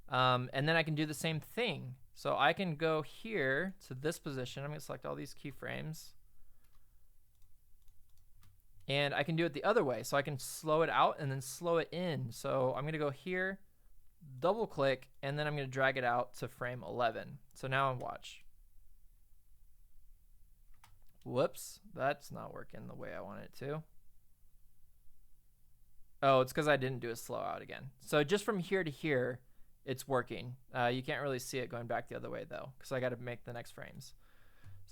Speaker 1: And then I can do the same thing. So I can go here to this position. I'm going to select all these keyframes. And I can do it the other way. So I can slow it out and then slow it in. So I'm going to go here, double click, and then I'm going to drag it out to frame 11. So now watch. Whoops, that's not working the way I want it to. Oh, it's because I didn't do a slow out again. So just from here to here, it's working. You can't really see it going back the other way though, because I got to make the next frames.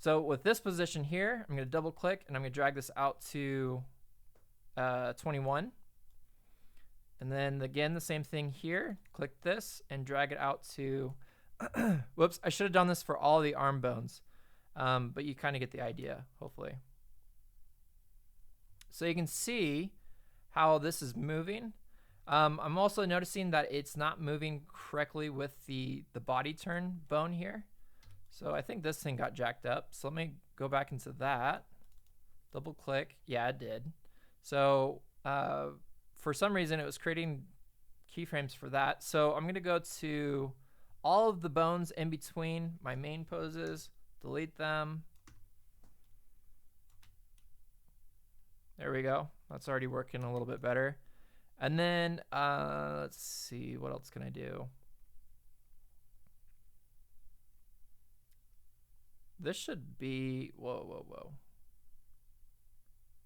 Speaker 1: So with this position here, I'm going to double click and I'm going to drag this out to 21. And then again, the same thing here. Click this and drag it out to Whoops, I should have done this for all the arm bones. But you kind of get the idea, hopefully. So you can see how this is moving. I'm also noticing that it's not moving correctly with the body turn bone here. So I think this thing got jacked up. So let me go back into that. Double click. Yeah, it did. So for some reason, it was creating keyframes for that. So I'm going to go to all of the bones in between my main poses, delete them. There we go. That's already working a little bit better. And then let's see, what else can I do? This should be, whoa.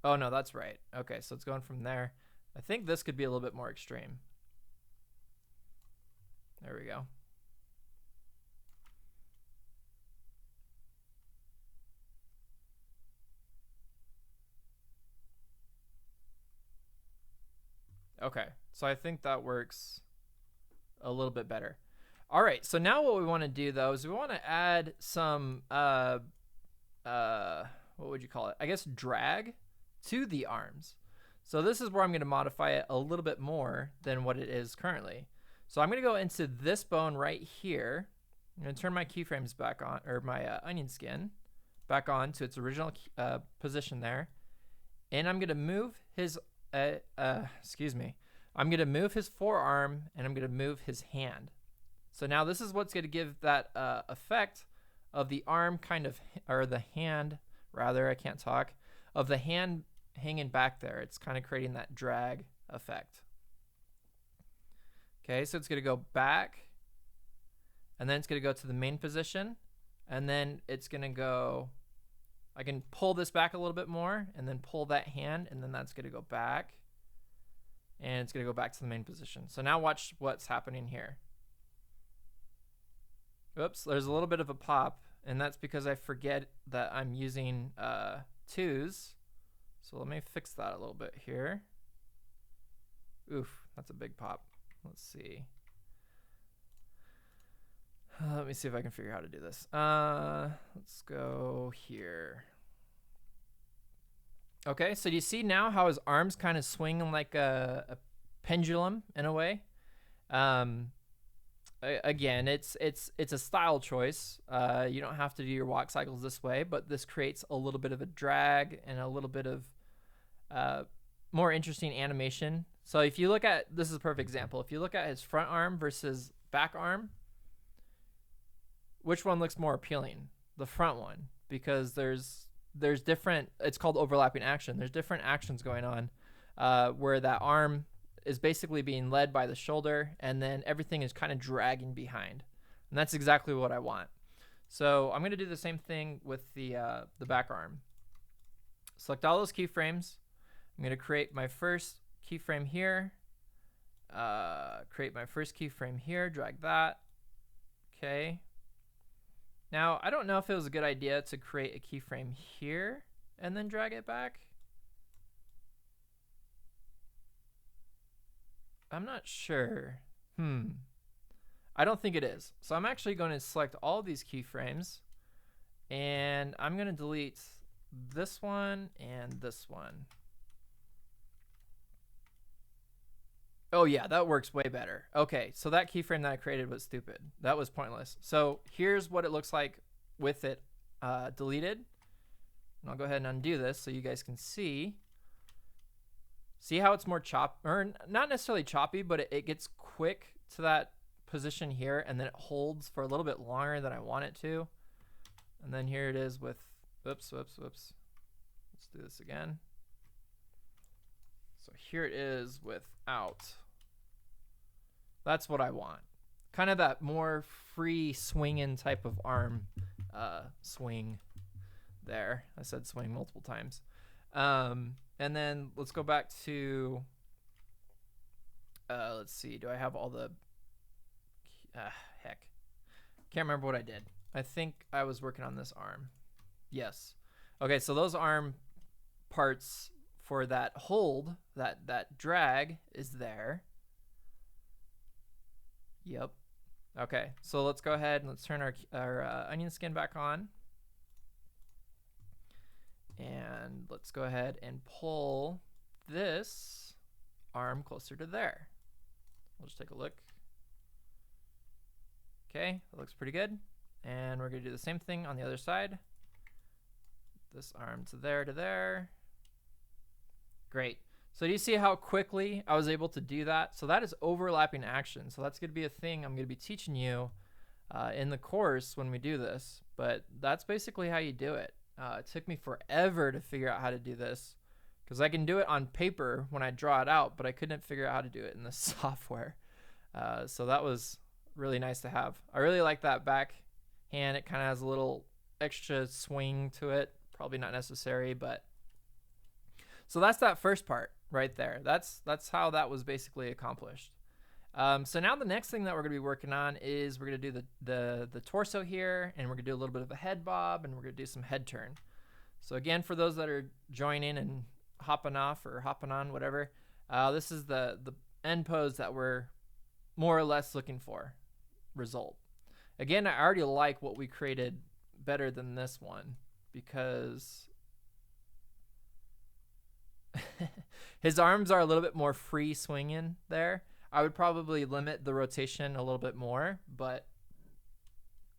Speaker 1: Oh no, that's right. Okay, so it's going from there. I think this could be a little bit more extreme. There we go. Okay, so I think that works a little bit better. All right, so now what we want to do though is we want to add some what would you call it? I guess drag to the arms. So this is where I'm going to modify it a little bit more than what it is currently. So I'm going to go into this bone right here. I'm going to turn my keyframes back on, or my onion skin back on to its original position there. And I'm going to move his, excuse me, I'm going to move his forearm and I'm going to move his hand. So now this is what's going to give that effect of the arm kind of, or the hand rather, I can't talk, of the hand hanging back there. It's kind of creating that drag effect. Okay, so it's going to go back, and then it's going to go to the main position, and then it's going to go, I can pull this back a little bit more, and then pull that hand, and then that's going to go back, and it's going to go back to the main position. So now watch what's happening here. Oops, there's a little bit of a pop, and that's because I forget that I'm using twos. So let me fix that a little bit here. Oof, that's a big pop. Let's see. Let me see if I can figure out how to do this. Let's go here. Okay, so do you see now how his arms kind of swing like a pendulum in a way? Again, it's a style choice. You don't have to do your walk cycles this way, but this creates a little bit of a drag and a little bit of more interesting animation. So if you look at, this is a perfect example. If you look at his front arm versus back arm, which one looks more appealing? The front one, because there's different, it's called overlapping action. There's different actions going on where that arm is basically being led by the shoulder, and then everything is kind of dragging behind. And that's exactly what I want. So I'm going to do the same thing with the back arm. Select all those keyframes. I'm going to create my first keyframe here. Create my first keyframe here, drag that. Okay. Now, I don't know if it was a good idea to create a keyframe here and then drag it back. I'm not sure. I don't think it is. So I'm actually going to select all these keyframes, and I'm going to delete this one and this one. Oh yeah, that works way better. Okay, so that keyframe that I created was stupid. That was pointless. So here's what it looks like with it deleted. And I'll go ahead and undo this so you guys can see. See how it's more or not necessarily choppy, but it gets quick to that position here, and then it holds for a little bit longer than I want it to. And then here it is with, whoops. Let's do this again. So here it is without. That's what I want. Kind of that more free swinging type of arm swing there. I said swing multiple times. And then let's go back to, let's see, do I have all the, heck. Can't remember what I did. I think I was working on this arm. Yes. Okay, so those arm parts for that hold, that drag is there. Yep. Okay, so let's go ahead and let's turn our onion skin back on. And let's go ahead and pull this arm closer to there. We'll just take a look. Okay, that looks pretty good. And we're gonna do the same thing on the other side. This arm to there. Great. So do you see how quickly I was able to do that? So that is overlapping action. So that's gonna be a thing I'm gonna be teaching you in the course when we do this. But that's basically how you do it. It took me forever to figure out how to do this because I can do it on paper when I draw it out, but I couldn't figure out how to do it in the software. So that was really nice to have. I really like that back hand. It kind of has a little extra swing to it. Probably not necessary, but so that's that first part right there. That's how that was basically accomplished. So now the next thing that we're gonna be working on is we're gonna do the torso here, and we're gonna do a little bit of a head bob, and we're gonna do some head turn. So again, for those that are joining and hopping off or hopping on, whatever, this is the end pose that we're more or less looking for result. Again, I already like what we created better than this one because his arms are a little bit more free swinging there. I would probably limit the rotation a little bit more, but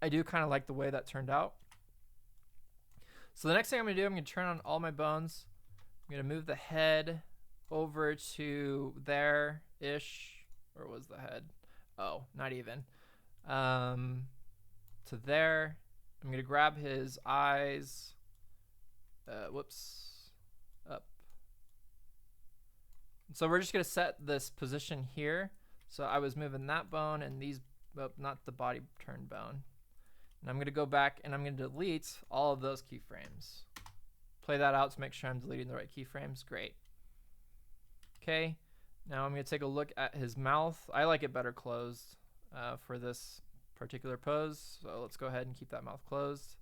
Speaker 1: I do kind of like the way that turned out. So the next thing I'm gonna do, I'm gonna turn on all my bones. I'm gonna move the head over to there-ish. Where was the head? Oh, not even. To there. I'm gonna grab his eyes. Whoops. Up. So we're just gonna set this position here. So I was moving that bone and these, not the body turn bone. And I'm gonna go back and I'm gonna delete all of those keyframes. Play that out to make sure I'm deleting the right keyframes. Great. Okay, now I'm gonna take a look at his mouth. I like it better closed for this particular pose. So let's go ahead and keep that mouth closed.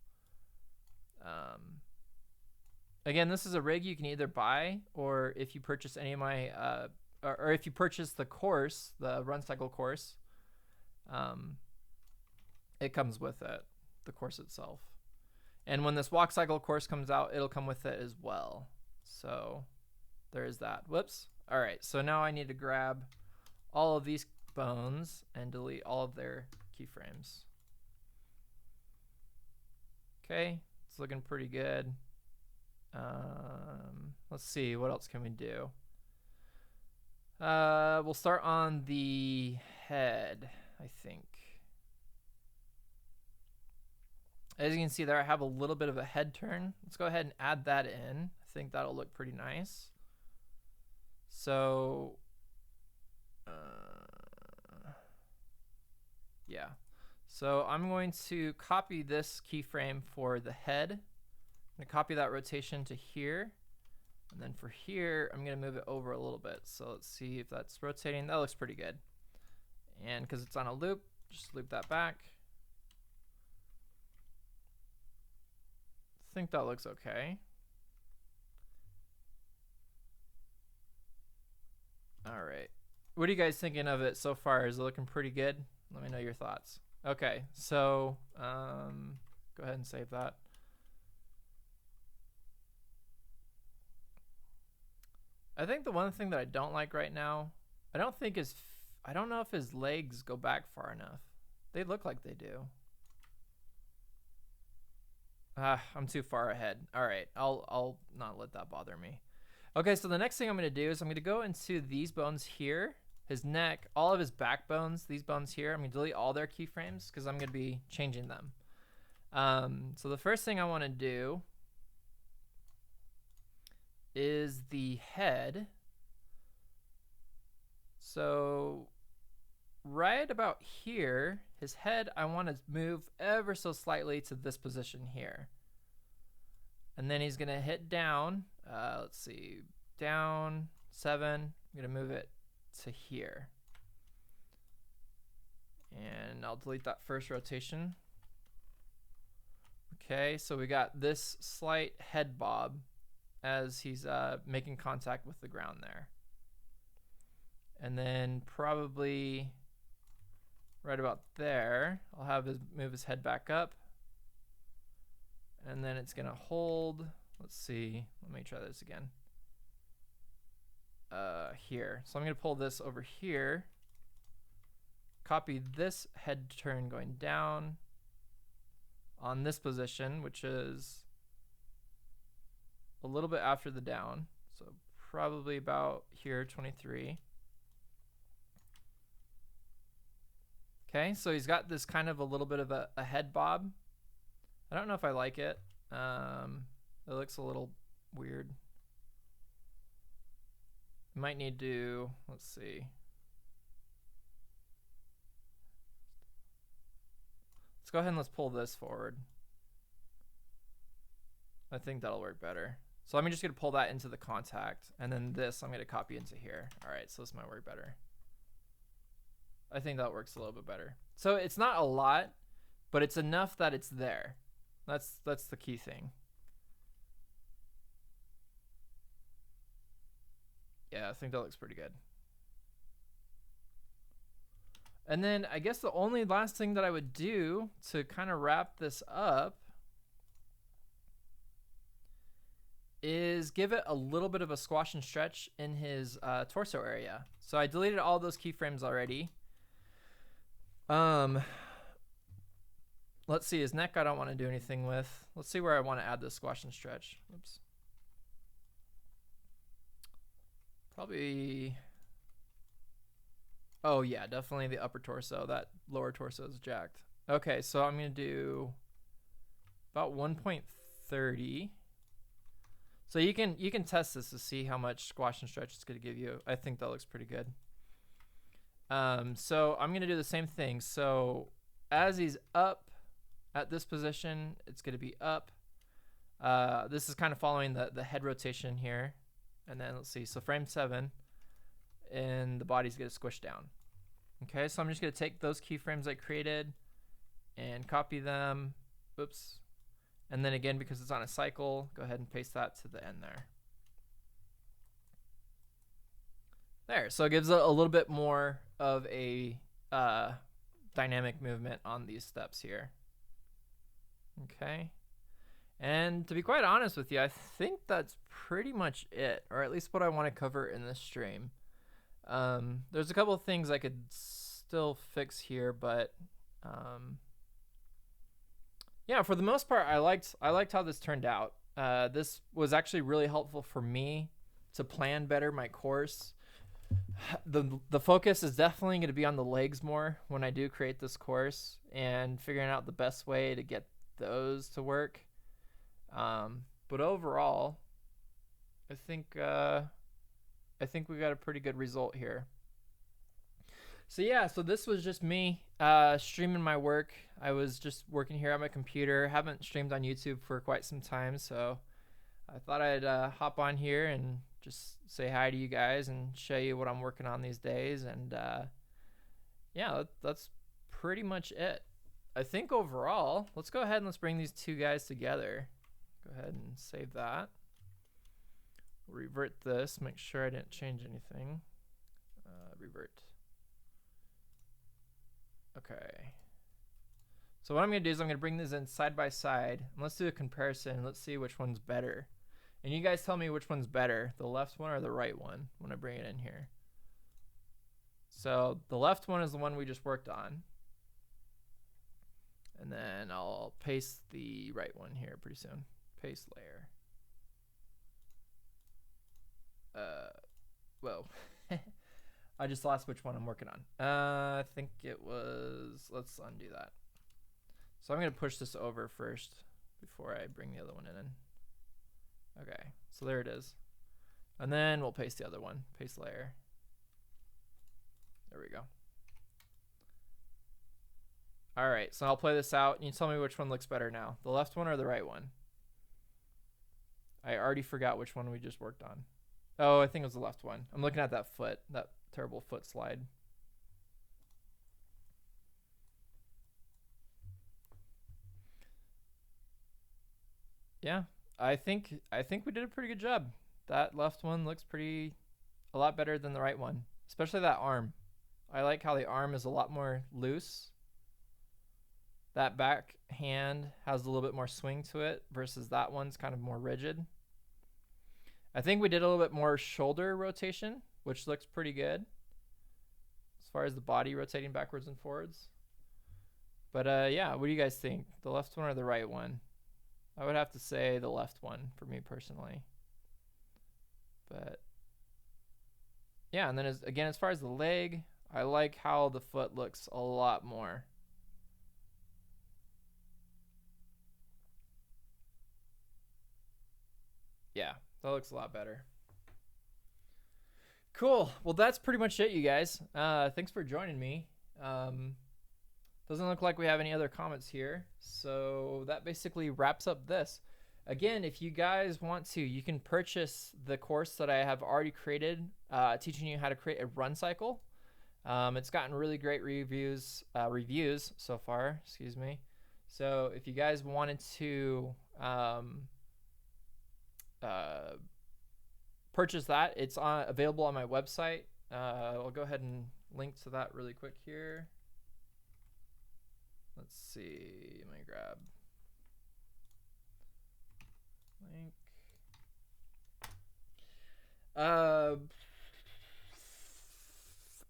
Speaker 1: Again, this is a rig you can either buy, or if you purchase any of my, or if you purchase the course, the Run Cycle course, it comes with it, the course itself. And when this Walk Cycle course comes out, it'll come with it as well. So there is that. Whoops. All right, so now I need to grab all of these bones and delete all of their keyframes. Okay, it's looking pretty good. Let's see, what else can we do? We'll start on the head, I think. As you can see there, I have a little bit of a head turn. Let's go ahead and add that in. I think that'll look pretty nice. So, yeah. So I'm going to copy this keyframe for the head. I'm gonna copy that rotation to here. And then for here, I'm gonna move it over a little bit. So let's see if that's rotating. That looks pretty good. And because it's on a loop, just loop that back. I think that looks okay. All right. What are you guys thinking of it so far? Is it looking pretty good? Let me know your thoughts. Okay, so go ahead and save that. I think the one thing that I don't like right now, I don't know if his legs go back far enough. They look like they do. I'm too far ahead. All right, I'll not let that bother me. Okay, so the next thing I'm gonna do is I'm gonna go into these bones here, his neck, all of his back bones, these bones here. I'm gonna delete all their keyframes because I'm gonna be changing them. So the first thing I wanna do is the head. So right about here, his head, I want to move ever so slightly to this position here. And then he's gonna hit down, let's see, down 7, I'm gonna move it to here. And I'll delete that first rotation. Okay, so we got this slight head bob as he's making contact with the ground there. And then probably right about there. I'll have his move his head back up. And then it's going to hold. Let's see. Let me try this again. Here. So I'm going to pull this over here. Copy this head turn going down on this position, which is a little bit after the down. So probably about here, 23. Okay, so he's got this kind of a little bit of a head bob. I don't know if I like it. It looks a little weird. Might need to, let's see. Let's go ahead and let's pull this forward. I think that'll work better. So I'm just gonna pull that into the contact, and then this I'm gonna copy into here. All right, so this might work better. I think that works a little bit better. So it's not a lot, but it's enough that it's there. That's the key thing. Yeah, I think that looks pretty good. And then I guess the only last thing that I would do to kind of wrap this up is give it a little bit of a squash and stretch in his torso area. So I deleted all those keyframes already. Let's see, his neck I don't want to do anything with. Let's see where I want to add this squash and stretch. Oops. Probably, oh yeah, definitely the upper torso. That lower torso is jacked. Okay, so I'm gonna do about 1.30. So you can test this to see how much squash and stretch it's gonna give you. I think that looks pretty good. So I'm gonna do the same thing. So as he's up at this position, it's gonna be up. This is kind of following the head rotation here. And then let's see, so frame 7, and the body's gonna squish down. Okay, so I'm just gonna take those keyframes I created and copy them. Oops. And then again, because it's on a cycle, go ahead and paste that to the end there. There, so it gives a little bit more of a dynamic movement on these steps here. Okay. And to be quite honest with you, I think that's pretty much it, or at least what I want to cover in this stream. There's a couple of things I could still fix here, but yeah, for the most part, I liked how this turned out. This was actually really helpful for me to plan better my course. The focus is definitely going to be on the legs more when I do create this course, and figuring out the best way to get those to work. But overall, I think we got a pretty good result here. So yeah, so this was just me streaming my work. I was just working here on my computer. Haven't streamed on YouTube for quite some time, so I thought I'd hop on here and just say hi to you guys and show you what I'm working on these days. And yeah, that's pretty much it. I think overall, let's go ahead and let's bring these two guys together. Go ahead and save that. Revert this, make sure I didn't change anything. Revert. Okay. So what I'm gonna do is I'm gonna bring these in side by side, and let's do a comparison. Let's see which one's better. And you guys tell me which one's better, the left one or the right one, when I bring it in here. So the left one is the one we just worked on. And then I'll paste the right one here pretty soon. Paste layer. Whoa. I just lost which one I'm working on. I think it was, let's undo that. So I'm gonna push this over first before I bring the other one in. Okay, so there it is. And then we'll paste the other one, paste layer. There we go. All right, so I'll play this out and you tell me which one looks better now, the left one or the right one. I already forgot which one we just worked on. Oh, I think it was the left one. I'm looking at that foot, that terrible foot slide. Yeah, I think we did a pretty good job. That left one looks a lot better than the right one, especially that arm. I like how the arm is a lot more loose. That back hand has a little bit more swing to it versus that one's kind of more rigid. I think we did a little bit more shoulder rotation, which looks pretty good as far as the body rotating backwards and forwards. But yeah, what do you guys think? The left one or the right one? I would have to say the left one for me personally. But yeah, and then again, as far as the leg, I like how the foot looks a lot more. Yeah, that looks a lot better. Cool. Well, that's pretty much it, you guys. Thanks for joining me. Doesn't look like we have any other comments here. So that basically wraps up this. Again, if you guys want to, you can purchase the course that I have already created, teaching you how to create a run cycle. It's gotten really great reviews so far, excuse me. So if you guys wanted to purchase that, it's available on my website. I'll go ahead and link to that really quick here. Let's see, let me grab link.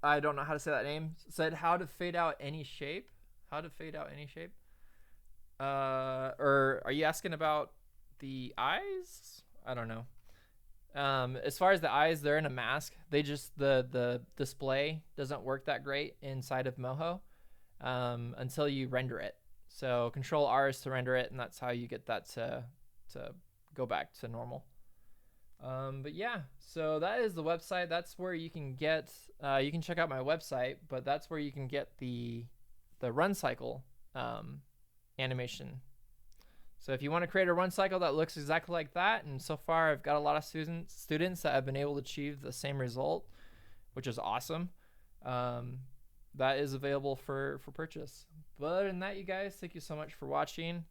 Speaker 1: I don't know how to say that name. It said how to fade out any shape. How to fade out any shape. Or are you asking about the eyes? I don't know. As far as the eyes, they're in a mask. They just the display doesn't work that great inside of Moho until you render it. So Control R is to render it, and that's how you get that to go back to normal. But yeah, so that is the website. That's where you can get. You can check out my website, but that's where you can get the run cycle animation. So if you want to create a run cycle that looks exactly like that, and so far I've got a lot of students that have been able to achieve the same result, which is awesome. That is available for purchase. But other than that, you guys, thank you so much for watching.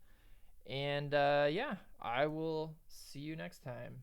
Speaker 1: And yeah, I will see you next time.